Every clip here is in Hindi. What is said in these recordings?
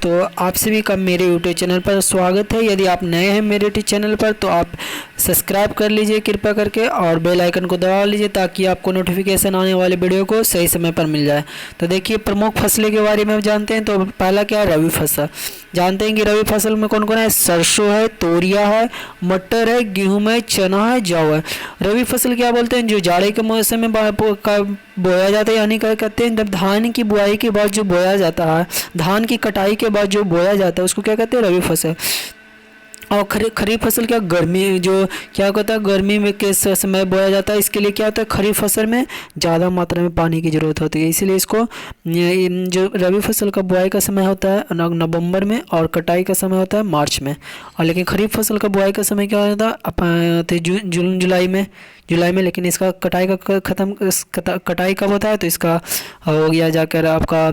तो आप सभी का मेरे यूट्यूब चैनल पर स्वागत है। यदि आप नए हैं मेरे यूट्यूब चैनल पर तो आप सब्सक्राइब कर लीजिए कृपया करके और बेल आइकन को दबा लीजिए ताकि आपको नोटिफिकेशन आने वाले वीडियो को सही समय पर मिल जाए। तो देखिए प्रमुख फसलें के बारे में जानते हैं। तो पहला क्या है, रबी फसल। जानते हैं कि रबी फसल में कौन कौन है, सरसों है, तोरिया है, मटर है, गेहूँ है, चना है, जौ है। रबी फसल क्या बोलते हैं, जो जाड़े के मौसम में बोया जाता है, यानी क्या कहते हैं, जब धान की बुआई के बाद जो बोया जाता है, धान की कटाई के बाद जो बोया जाता है उसको क्या कहते हैं, रबी फसल। और खरीफ फसल क्या, गर्मी जो क्या होता है, गर्मी में के समय बोया जाता है। इसके लिए क्या होता है, खरीफ फसल में ज़्यादा मात्रा में पानी की ज़रूरत होती है, इसीलिए इसको जो रबी फसल का बुआई का समय होता है नवंबर में और कटाई का समय होता है मार्च में। और लेकिन खरीफ फसल का बुआई का समय क्या होता है, जून जुलाई में। लेकिन इसका कटाई का कटाई कब होता है, तो इसका हो गया जाकर आपका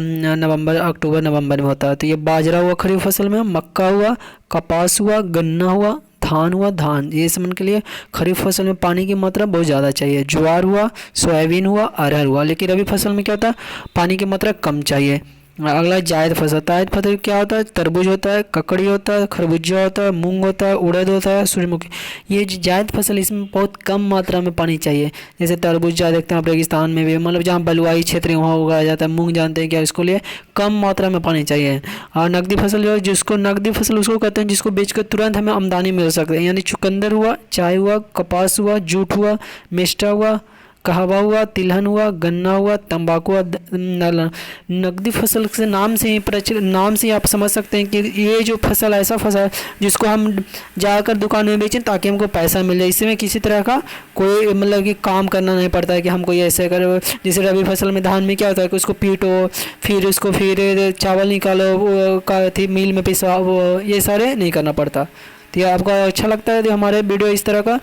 अक्टूबर नवंबर में होता है। तो ये बाजरा हुआ खरीफ फसल में, मक्का हुआ, कपास हुआ, गन्ना हुआ, धान हुआ। ये समझ के लिए खरीफ फसल में पानी की मात्रा बहुत ज़्यादा चाहिए। ज्वार हुआ, सोयाबीन हुआ, अरहर हुआ। लेकिन रबी फसल में क्या होता है, पानी की मात्रा कम चाहिए। अगला जायद फसल। जायद फसल क्या होता है, तरबूज होता है, ककड़ी होता है, खरबूजा होता है, मूंग होता है, उड़द होता है, सूरजमुखी। ये जो जायद फसल इसमें बहुत कम मात्रा में पानी चाहिए। जैसे तरबूजा देखते हैं आप रेगिस्तान में भी, मतलब जहाँ बलुआई क्षेत्र है वहाँ उगाया जाता है। मूंग जानते हैं क्या, इसको लिए कम मात्रा में पानी चाहिए। और नकदी फसल जो है, जिसको नकदी फसल उसको कहते हैं जिसको बेचकर तुरंत हमें आमदनी मिल सकती है। यानी चुकंदर हुआ, चाय हुआ, कपास हुआ, जूट हुआ, मेस्टा हुआ, कहवा हुआ, तिलहन हुआ, गन्ना हुआ, तंबाकू हुआ। नकदी फसल से नाम से ही आप समझ सकते हैं कि ये जो फसल ऐसा फसल है जिसको हम जाकर दुकान में बेचें ताकि हमको पैसा मिल जाए। इसमें किसी तरह का कोई मतलब कि काम करना नहीं पड़ता है कि हमको ये ऐसे करो। जैसे रबी फसल में धान में क्या होता है कि उसको पीटो, फिर चावल निकालो, मिल में पिसवाओ, ये सारे नहीं करना पड़ता। तो ये आपको अच्छा लगता है तो हमारे वीडियो इस तरह का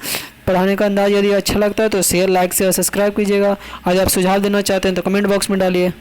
पढ़ाने का अंदाज यदि अच्छा लगता है तो शेयर, लाइक से सब्सक्राइब कीजिएगा। आज आप सुझाव देना चाहते हैं तो कमेंट बॉक्स में डालिए।